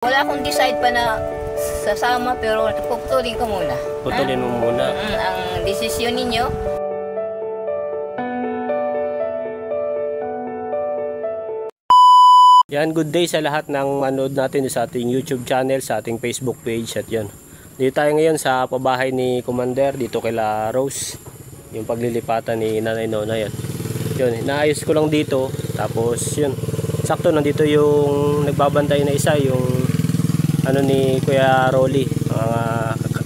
Wala akong decide pa na sasama pero puputulin ko muna. Putulin mo muna. Ang desisyon ninyo. Yan, good day sa lahat ng manood natin sa ating YouTube channel, sa ating Facebook page at yan. Dito tayo ngayon sa pabahay ni Commander, dito kila Rose. Yung paglilipatan ni Nanay Nona yan. Yun, inaayos ko lang dito. Tapos yun, sakto nandito yung nagbabantay na isa, yung ano ni Kuya Rolly,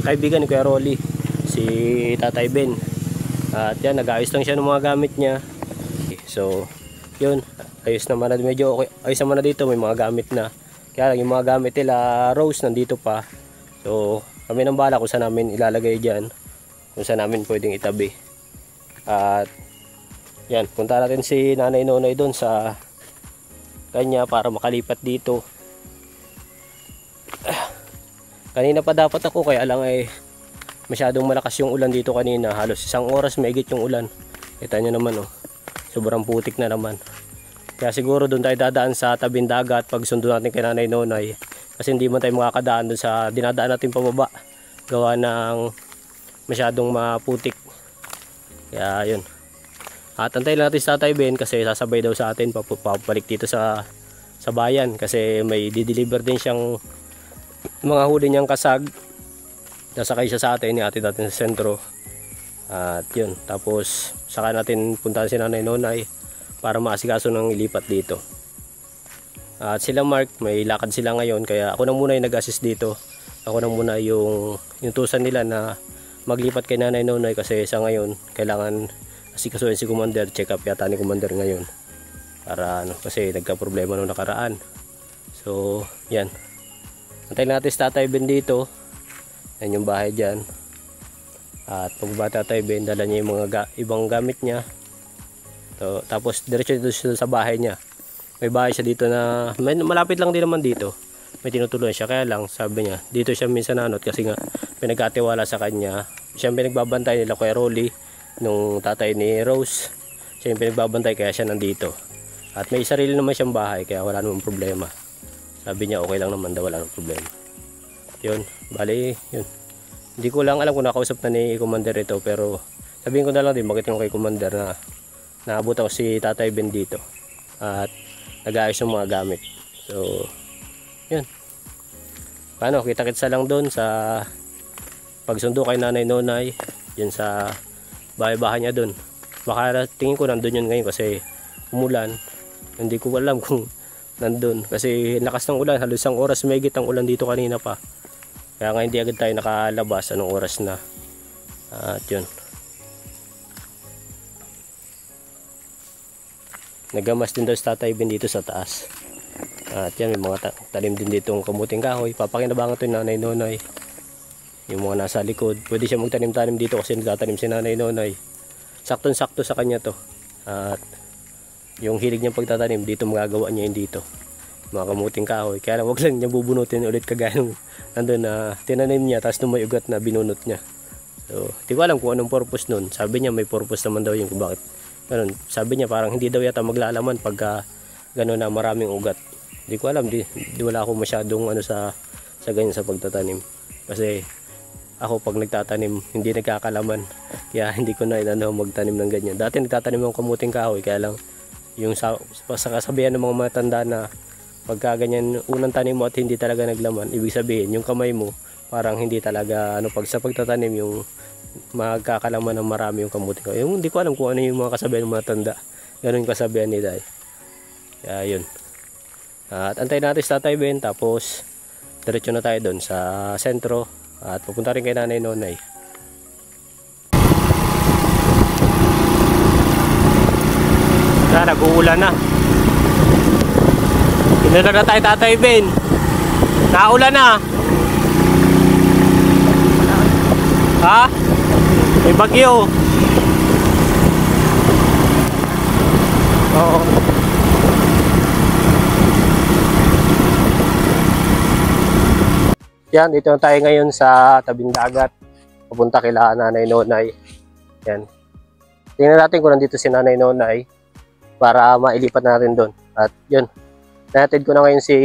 kaibigan ni Kuya Rolly, si Tatay Ben. At yan, nag-aayos lang siya ng mga gamit niya. So, yun, ayos naman na, medyo okay, ayos naman na dito, may mga gamit na. Kaya lang yung mga gamit nila Rose nandito pa. So, kami nang bala kung saan namin ilalagay dyan, kung saan namin pwedeng itabi. At yan, punta natin si Nanay Nonay doon sa kanya para makalipat dito. Kanina pa dapat ako, kaya lang ay masyadong malakas yung ulan dito kanina. Halos isang oras mahigit yung ulan. Kita nyo naman, oh, sobrang putik na naman. Kaya siguro doon tayo dadaan sa tabing dagat pag sundo natin kay Nanay Nonay. Kasi hindi man tayo makakadaan doon sa dinadaan natin pababa. Gawa ng masyadong maputik. Kaya yun. At antayin natin sa Tatay Ben kasi sasabay daw sa atin papalik dito sa bayan. Kasi may dideliver din siyang mga huli niyang kasag. Nasakay siya sa atin, ihatid natin sa sentro. At yun, tapos saka natin puntahan si Nanay Nonay para maasikaso ng ilipat dito. At sila Mark, may lakad sila ngayon, kaya ako na muna yung nag-assist dito. Ako na muna yung tusan nila na maglipat kay Nanay Nonay kasi sa ngayon kailangan asikasuhin si Commander, check up yata ni Commander ngayon. Para ano, kasi nagka-problema nung nakaraan. So, yan. Antayin natin si Tatay Ben dito. Yan yung bahay dyan. At pagbaba Tatay Ben, dala niya yung mga ibang gamit niya. So, tapos diretso dito siya sa bahay niya. May bahay siya dito na malapit lang din naman dito. May tinutulungan siya, kaya lang sabi niya dito siya minsan nanot kasi nga pinagkatiwala sa kanya. Siya yung pinagbabantay nila Kuya Rolly nung tatay ni Rose. Siya yung pinagbabantay kaya siya nandito. At may sarili naman siyang bahay kaya wala namang problema. Sabi niya okay lang naman daw, wala namang problema. Yun, bali yun. Hindi ko lang alam kung nakausap na ni Commander ito, pero sabihin ko na lang din bakit yung kay Commander na naabot ako si Tatay Ben dito at nag-aayos yung mga gamit. So yun, paano, kita-kitsa lang doon sa pagsundo kay Nanay Nonay yun sa bahay-bahay niya doon. Baka tingin ko nandun yun ngayon kasi umulan. Hindi ko alam kung nandun kasi lakas ng ulan, halos isang oras mahigit ang ulan dito kanina pa. Kaya nga hindi agad tayo nakalabas anong oras na. At yun, nagamas din daw si Tatay Ben dito sa taas. At yan, may mga talim din dito ng kamuting kahoy. Papakinabangan ito ni Nanay Nonay. Yung mga nasa likod, pwede siya magtanim-tanim dito kasi nagtatanim si Nanay Nonay. Saktong-sakto sa kanya to. At yung hilig niyang pagtatanim, dito magagawa niya yun dito. Mga kamuting kahoy. Kaya lang, wag lang niya bubunutin ulit kagaya nung nandun na tinanim niya, tapos nung may ugat na binunot niya. So, hindi ko alam kung anong purpose nun. Sabi niya may purpose naman daw yung kung bakit ganun. Sabi niya parang hindi daw yata maglalaman pagka gano'n na maraming ugat. Hindi ko alam, di wala ako masyadong ano sa ganyan sa pagtatanim. Kasi ako pag nagtatanim, hindi nagkakalaman. Kaya hindi ko na inano magtanim ng ganyan. Dati nagtatanim ng kamuting kahoy, kaya lang yung sa kasabihan ng mga matanda na pagka ganyan unang tanim mo at hindi talaga naglaman, ibig sabihin yung kamay mo parang hindi talaga ano, pag sa pagtatanim yung magkakalaman ng marami yung kamuting kahoy. Yung hindi ko alam kung ano yung mga kasabihan ng matanda. Ganun yung kasabihan nila. Kaya yun. At antayin natin sa Tatay Ben, tapos diretso na tayo doon sa sentro at pupunta rin kay Nanay Nonay. Nag-uulan na. Pinunta na tayo Tatay Ben. Naulan na. Ha? May bagyo. Oo. Yan, dito na tayo ngayon sa tabing dagat. Pupunta kila Nanay Nonay. Yan. Tingnan natin kung nandito si Nanay Nonay para mailipat natin doon. At yun, nahatid ko na ngayon si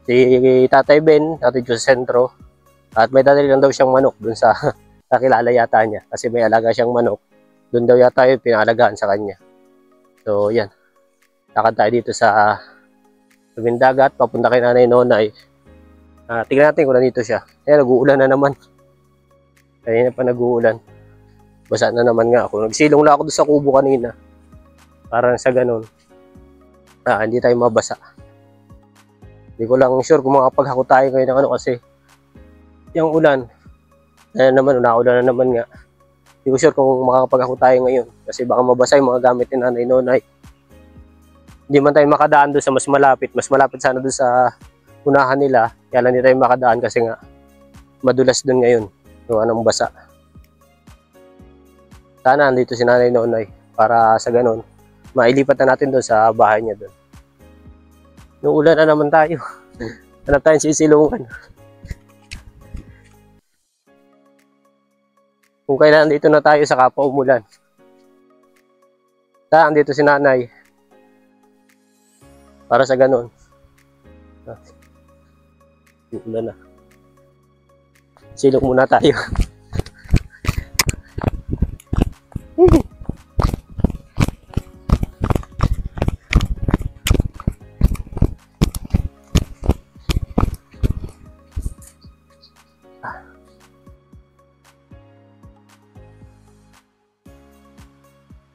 Si Tatay Ben, natin sa sentro. At may dali lang daw siyang manok dun sa kakilala yata niya. Kasi may alaga siyang manok. Dun daw yata yung pinalagaan sa kanya. So, yan. Lakad tayo dito sa tabing dagat. Papunta kay Nanay Nonay. Tingnan natin kung nandito siya. Ayan, nag-uulan na naman. Kanina pa nag-uulan. Basa na naman nga ako. Nagsilong lang ako doon sa kubo kanina. Parang sa ganun. Hindi tayo mabasa. Hindi ko lang sure kung makapaghako tayo ngayon ng ano kasi yung ulan. Ayan naman, naulan na naman nga. Hindi ko sure kung makakapaghako tayo ngayon. Kasi baka mabasa yung mga gamit ni Nanay Nonay. Hindi man tayo makadaan doon sa mas malapit. Mas malapit sana doon sa unahan nila. Kaya lang hindi tayo makadaan kasi nga madulas doon ngayon. Yung anong basa. Sana andito si Nanay Nonay para sa ganun. Mailipat na natin doon sa bahay niya doon. Nung ulan na naman tayo. Hanap tayong sisilungan. Kung kailan dito na tayo sa kapwa umulan. Andito si Nanay. Para sa ganun. Ulan na. Silong muna tayo.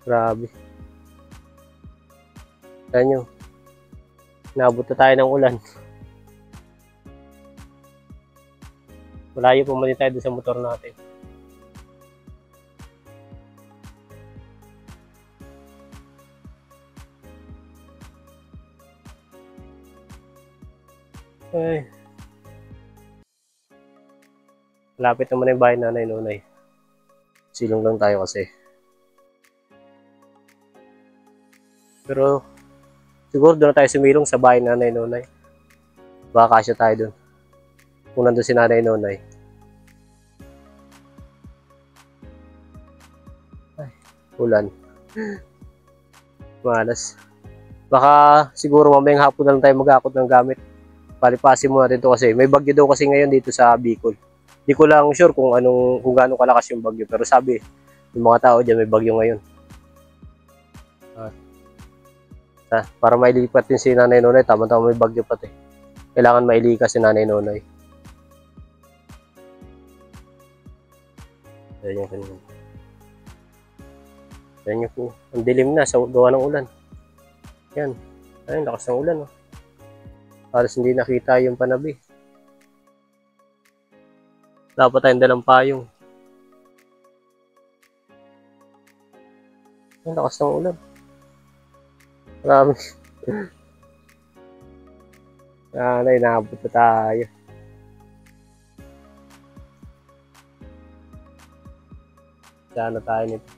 Grabe. Tignan nyo. Naabot na tayo ng ulan. Malayo pumunta tayo doon sa motor natin. Ay. Malapit naman yung bahay ng Nanay Nonay. Silong lang tayo kasi. Pero siguro doon na tayo sumilong sa bahay ng Nanay Nonay. Baka kasya tayo doon. Kung nandun si Nanay Nonay. Ay, ulan. Malas. Baka siguro mamayang hapon na lang tayo mag-akot ng gamit. Palipasin muna dito kasi may bagyo daw kasi ngayon dito sa Bicol. Hindi ko lang sure kung gaano kalakas yung bagyo. Pero sabi, yung mga tao dyan may bagyo ngayon. Para mailipat din si Nanay Nonay, tama-tama may bagyo pati. Kailangan mailikas si Nanay Nonay. Ayan yung kanina. Ayan yung po. Ang dilim na sa gawa ng ulan. Ayan. Ayan, lakas ng ulan. Oh. Halos hindi nakita yung panabi. Dapat tayong dalang payong. Ayan, lakas ng ulan. Marami. Nanay, naabot na tayo. Sana tayo nito.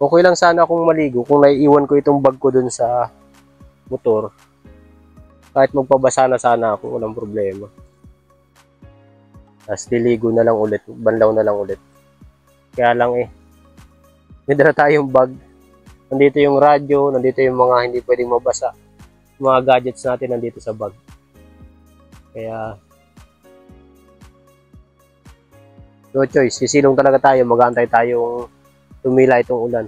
Okay lang sana akong maligo kung naiiwan ko itong bag ko dun sa motor. Kahit magpabasa na sana ako, walang problema. Tapos diligo na lang ulit, banlaw na lang ulit. Kaya lang may dala tayong bag. Nandito yung radyo, nandito yung mga hindi pwedeng mabasa. Mga gadgets natin nandito sa bag. Kaya no choice, sisilong talaga tayo, mag-aantay tayong tumila itong ulan.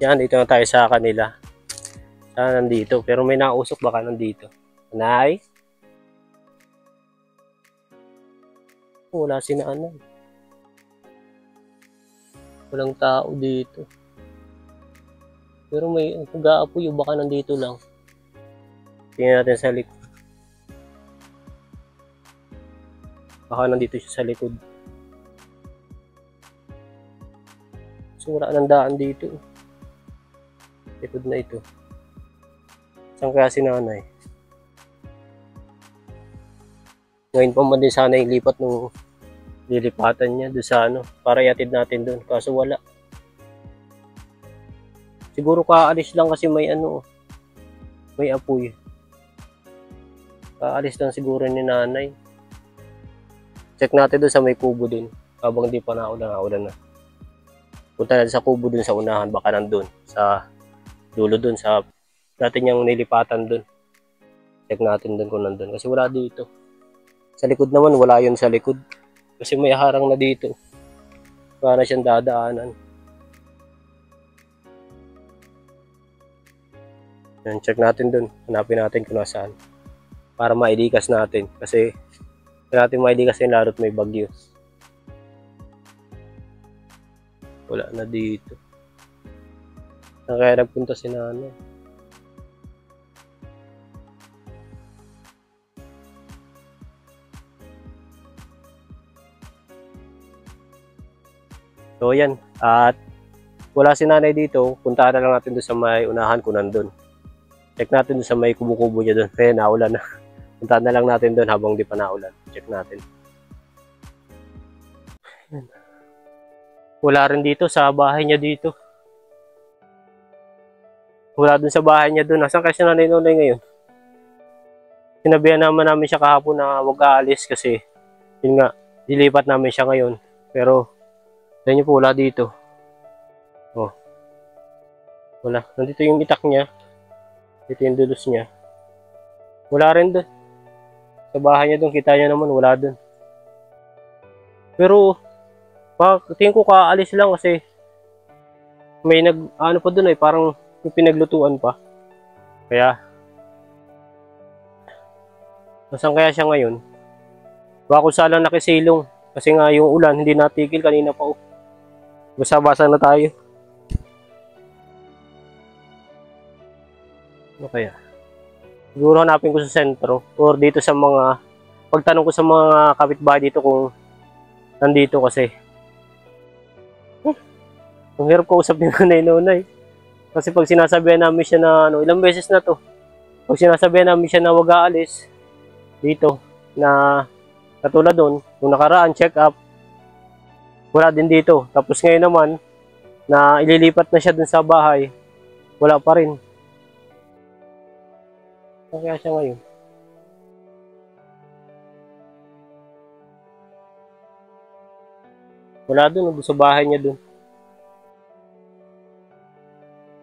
Yan, dito na tayo sa kanila. Sana nandito, pero may nausok baka nandito. Nanay? Wala si Nanay. Walang tao dito. Pero may nag-aapoy, baka nandito lang. Tingnan natin sa likod. Baka nandito siya sa likod. So wala nang daan dito. Likod na ito. Saan kaya si Nanay? Ngayon pa man din sana yung lipat nung lilipatan niya doon sa para iatid natin doon. Kaso wala. Siguro kaalis lang kasi may may apoy. Kaalis lang siguro ni Nanay. Check natin doon sa may kubo din. Habang di pa naulan na. Punta natin sa kubo doon sa unahan. Baka nandun. Sa dulo doon. Sa dati niyang nilipatan doon. Check natin doon kung nandun. Kasi wala dito. Sa likod naman, wala yun sa likod. Kasi may harang na dito. Para siyang dadaanan. Yan, check natin doon. Hanapin natin kung nasaan. Para mailikas natin. Kasi natin mailikas yung lalo't may bagyo. Wala na dito. Saan kaya nagpunta si nanay? So yan, at wala si nanay dito, puntahan na lang natin doon sa may unahan kung nandun. Check natin doon sa may kubo-kubo niya doon. Kaya naulan na. Puntahan na lang natin doon habang di pa naulan. Check natin. Wala rin dito sa bahay niya dito. Wala dun sa bahay niya doon. Nasaan kasi nanay Nonay ngayon? Sinabihan namin siya kahapon na huwag aalis kasi yun nga, dilipat namin siya ngayon. Pero tignan niyo po, wala dito. Oh. Wala. Nandito yung itak niya. Dito yung dulos niya. Wala rin doon. Sa bahay niya doon, kita niya naman, wala doon. Pero, tingin ko kaalis lang kasi may ano pa doon parang may pinaglutuan pa. Kaya, nasaan kaya siya ngayon? Baka kung saan lang nakisilong. Kasi nga yung ulan, hindi natigil kanina pa. Basa-basa na tayo. Ano kaya? Siguro hanapin ko sa sentro or dito sa mga pagtanong ko sa mga kapitbahay dito kung nandito kasi. Ang hirap ko usap ni Nonay. Kasi pag sinasabihan namin siya na ilang beses na to. Pag sinasabihan namin siya na wag aalis dito na katulad doon, nung nakaraan check up wala din dito. Tapos ngayon naman, na ililipat na siya dun sa bahay, wala pa rin. Saan kaya siya ngayon? Wala dun sa bahay niya dun.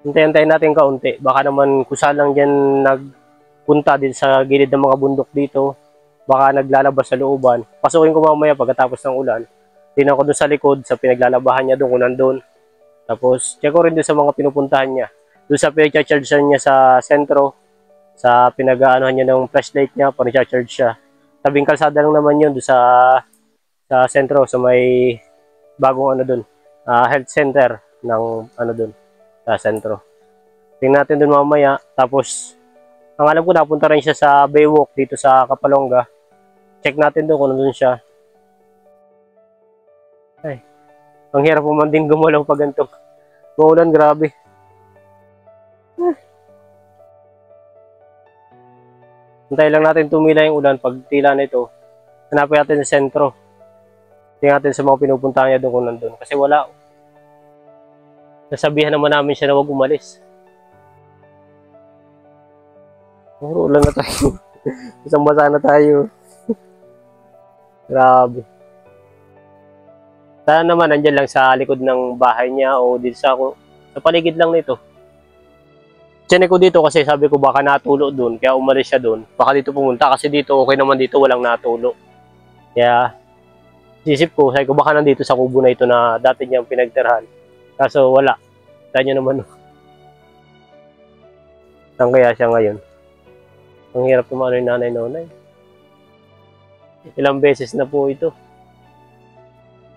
Hintayin natin kaunti. Baka naman kusa lang dyan nagpunta din sa gilid ng mga bundok dito. Baka naglalabas sa looban. Pasukin ko mamaya pagkatapos ng ulan. Tingnan ko doon sa likod, sa pinaglalabahan niya doon kung nandun. Tapos, check ko rin doon sa mga pinupuntahan niya. Doon sa pinag-charge niya sa sentro, sa pinag-aanohan niya ng flashlight niya, pa-recharge siya. Tabing kalsada lang naman yun doon sa sentro, sa may bagong ano doon, health center ng ano doon, sa sentro. Tingnan natin doon mamaya. Tapos, ang alam ko, napunta rin siya sa Baywalk dito sa Kapalonga. Check natin doon kung nandun siya. Ay, ang hirap po man din gumalaw pag ganito. Maulan, grabe. Hintay lang natin tumila yung ulan. Pag tila na ito, hanapin natin sa sentro. Tingnan natin sa mga pinupuntahan niya doon kung nandun. Kasi wala. Nasabihan naman namin siya na huwag umalis. Puro ulan na tayo. Isang basa na tayo. Grabe. Sana naman nandyan lang sa likod ng bahay niya o dito sa paligid lang nito. Tiyan ko dito kasi sabi ko baka natulo doon, kaya umalis siya doon. Baka dito pumunta kasi dito okay naman dito, walang natulo. Kaya isip ko, sabi ko baka nandito sa kubo na ito na dati niyang pinagtirhan. Kaso wala. Saan niya naman. Saan kaya siya ngayon? Ang hirap kumano yung nanay Nonay. Ilang beses na po ito.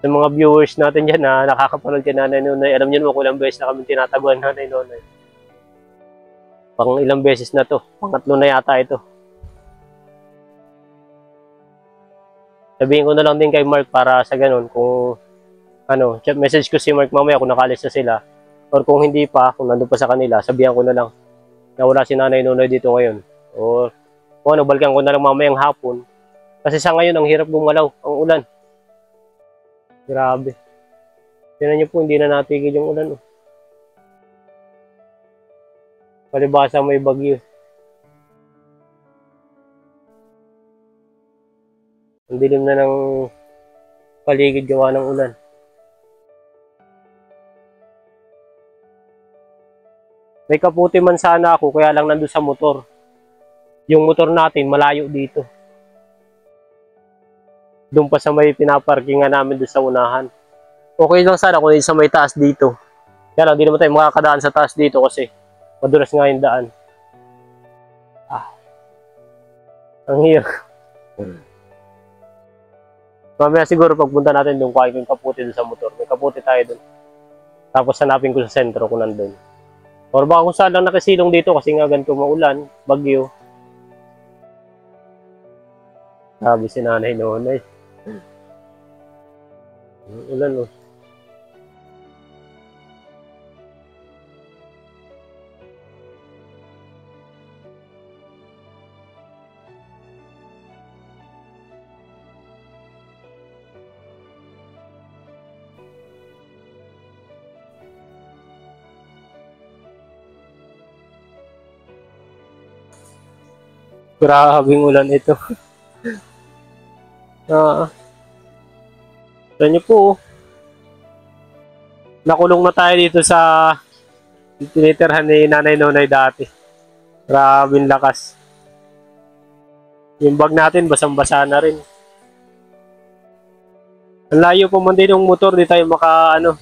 Sa mga viewers natin dyan na nakakapanood kay Nanay Nonay, alam niyo naman kung ilang beses na kami tinataguan Nanay Nonay. Pang ilang beses na to. Pangatlo na yata ito. Sabihin ko na lang din kay Mark para sa ganun kung ano, message ko si Mark mamaya kung nakalis na sila. Or kung hindi pa, kung nandun pa sa kanila, sabihan ko na lang na wala si Nanay Nonay dito ngayon. O kung ano, balikan ko na lang mamayang hapon. Kasi sa ngayon, ang hirap gumalaw, ang ulan. Grabe. Tignan niyo po, hindi na natigil yung ulan. Palibasa may bagyo. Ang dilim na ng paligid gawa ng ulan. May kaputi man sana ako, kaya lang nandun sa motor. Yung motor natin malayo dito. Doon pa sa may pinaparkingan namin doon sa unahan. Okay lang sana kung sa may taas dito. Kaya lang, di naman tayo makakadaan sa taas dito kasi madulas nga yung daan. Ang hirap. Mamaya siguro pagpunta natin doon, kuhain ko yung kaputi doon sa motor. May kaputi tayo doon. Tapos hanapin ko sa sentro kung nandun. Or baka kung saan lang nakasilong dito kasi nga ganito maulan, bagyo. Sabi si nanay noon ay. Ulan oh. Grabing ulan ito. Ito nyo po. Nakulong na tayo dito sa tinitirhan ni Nanay Nonay dati. Grabing lakas. Yung bag natin basang-basa na rin. Ang layo po man din yung motor, di tayo makapunta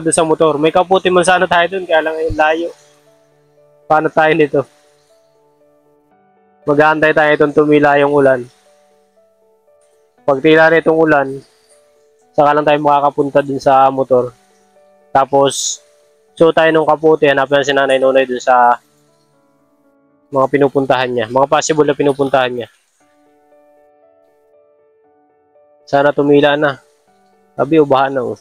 doon sa motor. May kaputi man sana tayo doon, kaya lang yung layo. Paano tayo nito? Mag-aantay tayo itong tumila yung ulan. Pag tila na itong ulan, saka lang tayo makakapunta dun sa motor. Tapos, so tayo nung kaputi, hanapin si Nanay Nonay dun sa mga pinupuntahan niya. Mga possible na pinupuntahan niya. Sana tumila na. Sabi, ubahan na oh.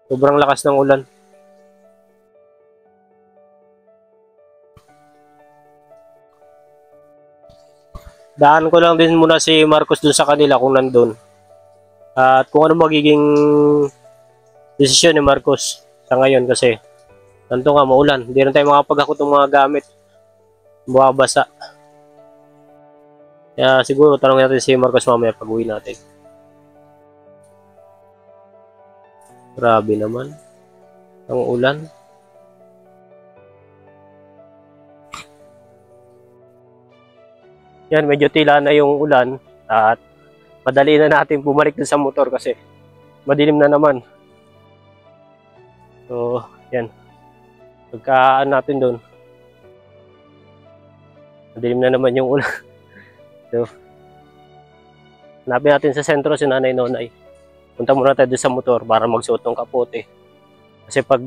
Sobrang lakas ng ulan. Daan ko lang din muna si Marcos dun sa kanila kung nandun. At kung ano magiging desisyon ni Marcos sa ngayon kasi nanto nga maulan. Hindi rin tayo makapagakot ng mga gamit. Mababasa. Kaya siguro tanongin natin si Marcos mamaya pag uwi natin. Grabe naman. Ang ulan. Yan, medyo tila na yung ulan at madali na natin bumalik dun sa motor kasi madilim na naman. So, yan. Pagkaan natin dun. Madilim na naman yung ulan. So, hanapin natin sa sentro si Nanay Nonay. Punta muna tayo dun sa motor para magsuot ng kapote. Kasi pag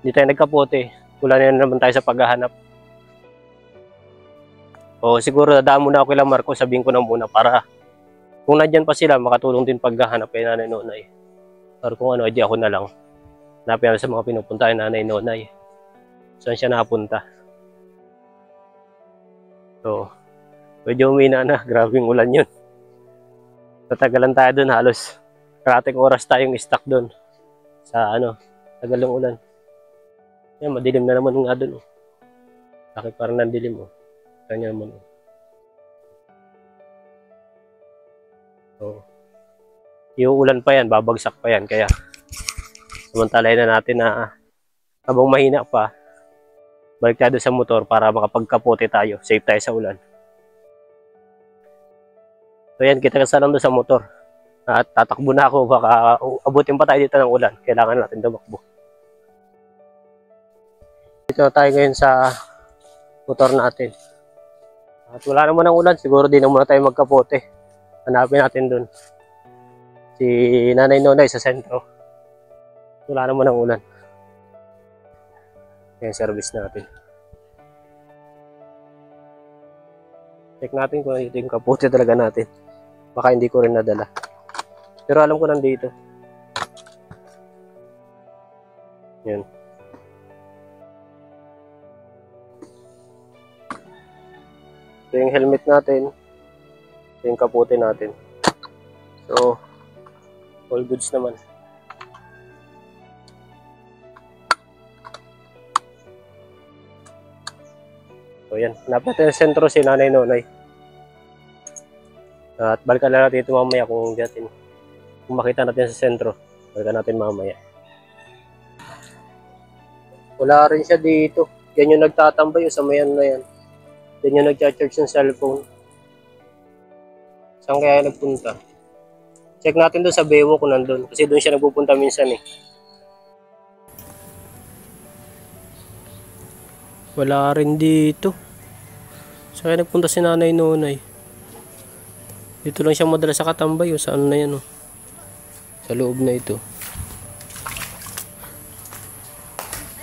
hindi tayo nagkapote, wala na naman tayo sa paghahanap. O siguro dadaan muna ako kay Marco, sabihin ko na muna para kung nandyan pa sila, makatulong din paghahanap kay Nanay Nonay. Or kung ano, edi ako na lang. Hanapin sa mga pinupunta kay Nanay Nonay. Saan siya napunta? So, medyo umina na. Grabing ulan yun. Tatagalan tayo dun. Halos karating oras tayong stuck dun. Sa tagal ng ulan. Yan, madilim na naman nga dun. Bakit parang nandilim oh. Kanya naman. So, yung ulan pa yan, babagsak pa yan. Kaya, samantalahin na natin na habang mahina pa, balik tayo sa motor para makapagkapote tayo. Safe tayo sa ulan. So yan, kita ka lang doon sa motor. At tatakbo na ako, baka abutin pa tayo dito ng ulan. Kailangan natin tumakbo. Dito na tayo ngayon sa motor natin. At wala naman ng ulan, siguro di na muna tayo magkapote. Hanapin natin dun si Nanay Nonay sa sentro. Wala naman ng ulan. Yung service natin. Check natin kung ito yung kapote talaga natin. Baka hindi ko rin nadala. Pero alam ko nandito. Yan. Ito yung helmet natin. Ito yung kapote natin. So, all goods naman. So, yan. Hanapin natin yung sentro si Nanay Nonay. At balikan na natin ito mamaya kung makita natin sa sentro. Balikan natin mamaya. Wala rin siya dito. Yan yung nagtatambay yung sa mayan na yan. Yan yung nagcha-charge ng cellphone. Saan kaya nagpunta? Check natin doon sa Bewo kung nandun. Kasi doon siya nagpupunta minsan eh. Wala rin dito. Saan kaya nagpunta si Nanay Nonay? Dito lang siya madalas sa katambay. O saan na yan o? Sa loob na ito.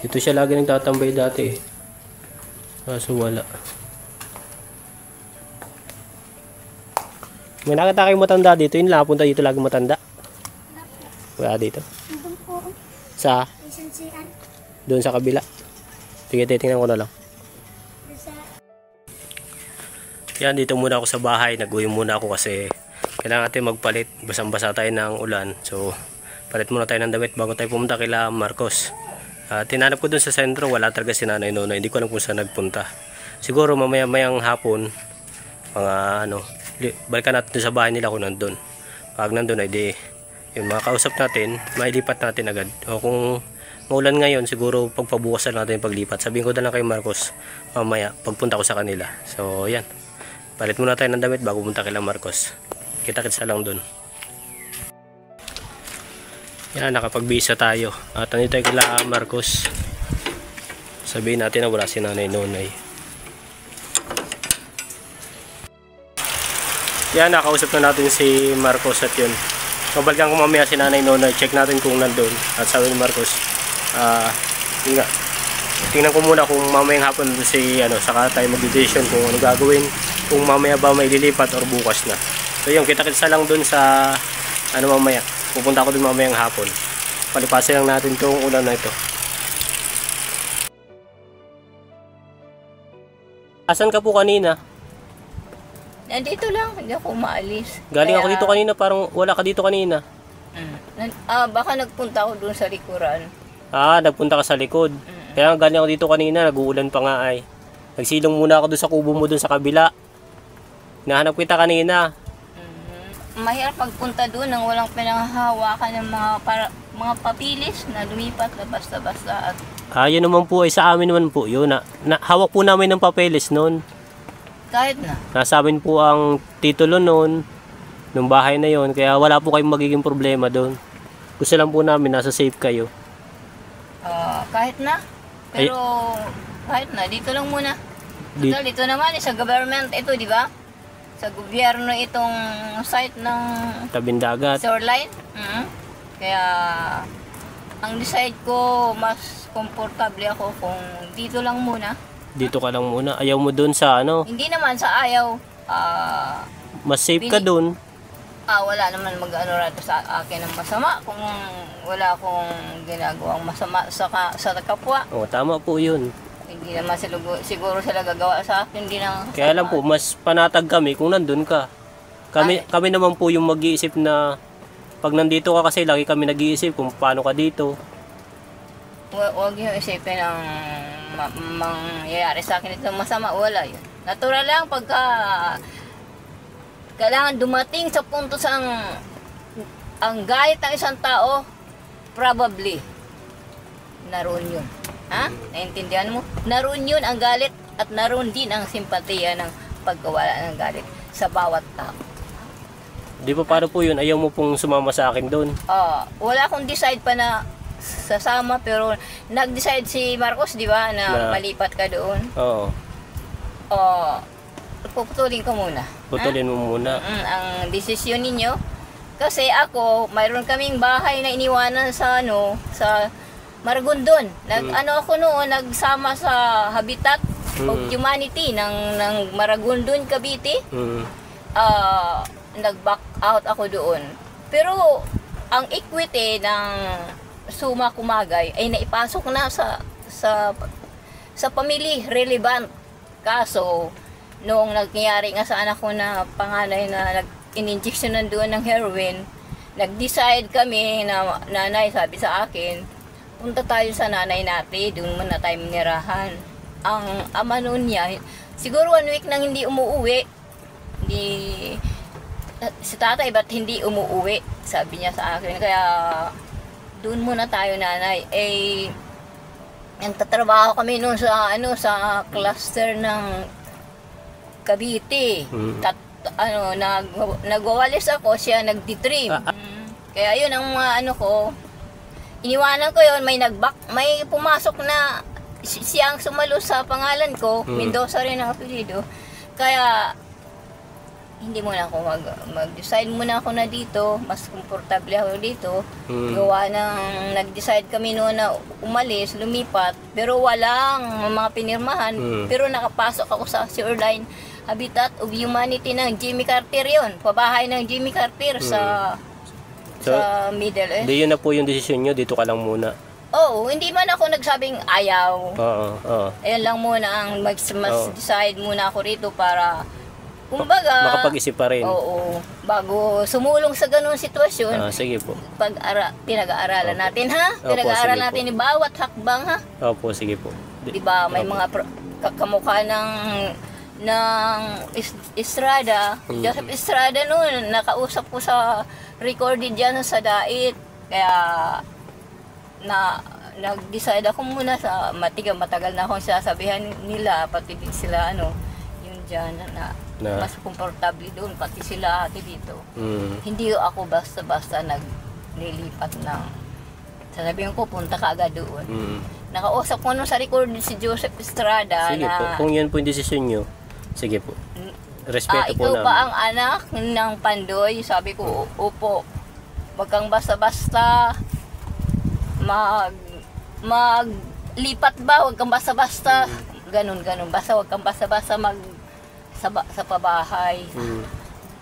Dito siya lagi nagtatambay dati eh. Kaso wala. May nakita kayong matanda dito. Yun lang, punta dito lagi matanda. Wala dito. Sa? Doon sa kabila. Sige, titingnan ko na lang. Yan, dito muna ako sa bahay. Nag-uwi muna ako kasi kailangan natin magpalit. Basang-basa tayo ng ulan. So, palit muna tayo ng damit bago tayo pumunta kila Marcos. Tinanap ko dun sa sentro. Wala talaga si Nanay Nonay. Hindi ko alam kung saan nagpunta. Siguro mamaya-mayang hapon, mga balikan natin sa bahay nila kung nandun. Pag nandun ay di, yung mga kausap natin, mailipat natin agad. O kung maulan ngayon, siguro pagpabukasan natin yung paglipat. Sabihin ko na lang kay Marcos mamaya pagpunta ko sa kanila. So yan, palit muna tayo ng damit bago punta kay Marcos. Kita-kitsa lang dun. Yan, nakapag-visa tayo. At nandito tayo kay Marcos. Sabihin natin na wala si Nanay Nonay. Yan, nakausap na natin si Marcos at yun. Mabalikan ko mamaya si Nanay Nonay. Check natin kung nandun. At sabi ni Marcos, yun nga. Tingnan ko muna kung mamayang hapon si saka tayo mag-decision kung ano gagawin. Kung mamaya ba may lilipat or bukas na. So yun, kita-kitsa lang dun sa mamaya. Pupunta ako dun mamayang hapon. Palipasin lang natin itong ulan na ito. Asan ka po kanina? Nandito lang, hindi ako umaalis. Galing ako dito kanina, parang wala ka dito kanina. Baka nagpunta ako doon sa likuran. Nagpunta ka sa likod. Kaya galing ako dito kanina, nag-uulan pa nga ay. Nagsilong muna ako doon sa kubo mo doon sa kabila. Nahanap kita kanina. Mahirap pagpunta doon nang walang pinanghahawakan ng mga papilis na lumipat na basta-basta. Yun naman po ay sa amin naman po yun. Hawak po namin ng papeles noon. Kahit na. Nasa amin po ang titulo noon, nung bahay na yon, kaya wala po kayong magiging problema doon. Gusto lang po namin nasa safe kayo. Kahit na. Pero kahit na, dito lang muna. Dito naman, sa government ito, di ba? Sa gobyerno itong site ng Tabing Dagat. Shoreline. Kaya ang decide ko, mas komportable ako kung dito lang muna. Dito ka lang muna. Ayaw mo doon sa Hindi naman sa ayaw. Mas safe ka doon. Wala naman mag-ano sa akin ng masama kung wala akong ginagawang masama sa kapwa. Tama po yun. Hindi naman siguro sila gagawa sa akin. Hindi na. Kaya lang po, mas panatag kami kung nandun ka. Kami naman po yung mag-iisip na pag nandito ka kasi lagi kami nag-iisip kung paano ka dito. Huwag yung isipin ang mangyayari sa akin ito masama. Wala yun. Natural lang pagka kailangan dumating sa punto sa ang galit ng isang tao, probably naroon yun. Naintindihan mo? Naroon yun ang galit at naroon din ang simpatiya ng pagkawala ng galit sa bawat tao. Di ba paano po yun? Ayaw mo pong sumama sa akin doon? Wala akong decide pa na sasama, pero nag-decide si Marcos, di ba, na malipat ka doon. Oo. Puputulin ko muna. Putulin mo muna. Ang desisyon ninyo. Kasi ako, mayroon kaming bahay na iniwanan sa sa Maragondon. Ako noon, nagsama sa Habitat of Humanity ng Maragondon, Cavite. Nag-back out ako doon. Pero ang equity ng Suma Kumagay ay naipasok na sa family relevant. Kaso noong nangyari nga sa anak ko na panganay na in-injection doon ng heroin, nag-decide kami na nanay sabi sa akin, punta tayo sa nanay natin, doon muna tayo minirahan. Ang ama noon niya, siguro 1 week nang hindi umuuwi. Si tatay ba't hindi umuuwi? Sabi niya sa akin. Kaya doon muna tayo nanay. nagtatrabaho kami noon sa sa cluster ng Cavite. Nagwawalis ako, siya nagtitrim. Kaya yun ang mga ko. Iniwanan ko yun, may pumasok na siyang sumalo sa pangalan ko, Mendoza rin ang apelido. Kaya hindi muna ako mag-decide muna ako na dito, mas komportable ako dito. Gawa ng nag-decide kami noon na umalis, lumipat, pero walang mga pinirmahan, pero nakapasok ako sa Shoreline Habitat of Humanity ng Jimmy Carter yun. Pabahay ng Jimmy Carter sa Middle East. Hindi yun na po yung desisyon nyo, dito ka lang muna. Oo, hindi man ako nagsabing ayaw. Oo. Ayun lang muna ang mas decide muna ako rito para kumbaga makapag-isip pa rin. Oo, bago sumulong sa ganung sitwasyon. Sige po. Pinag-aaralan natin ha? Pinag-aaralan natin ni bawat hakbang ha? Opo, sige po. Di ba may mga kamukha ng Estrada, Joseph Estrada noon, nakausap ko sa recorded dyan sa Dait. Kaya nag-decide ako muna sa matagal na akong sasabihan nila, pati din sila yun dyan na mas komportable doon, pati sila ate dito. Hindi ako basta-basta naglilipat ng sasabihin ko punta ka agad doon. Nakausap ko sa recorded si Joseph Estrada. Sige po, kung yan po yung desisyon nyo, sige po. Respeto po namin. Ikaw ba ang anak ng Pandoy? Sabi ko, opo. Wag kang basta-basta maglipat ba? Wag kang basta-basta. Ganun. Basta wag kang basta-basta sa pabahay.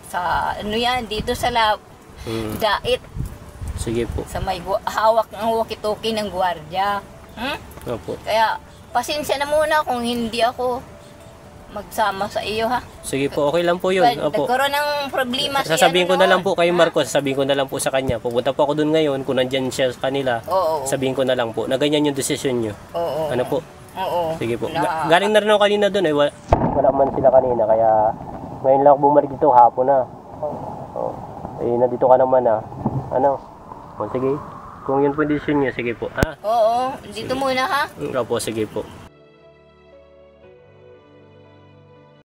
Sa yan, dito sa Dait. Sige po. Sa may hawak ng walkie-talkie ng gwardiya. Opo. Kaya, pasensya na muna kung hindi ako magsama sa iyo ha. Sige po, okay lang po yun. Opo. Nagkaroon ng problema sasabihin ko na lang po kay Marcos, sasabihin ko na lang po sa kanya. Pupunta po ako doon ngayon, kung nandyan siya sa kanila, sabihin ko na lang po, na ganyan yung desisyon nyo. Oo. Ano po? Oo. Sige po. Galing na rin ako kanina doon wala man sila kanina, kaya ngayon lang ako bumalik dito, hapon na. Nandito ka naman sige. Kung yun po yung desisyon nyo, sige po. Ha? Oo, dito muna ha. Opo, sige po.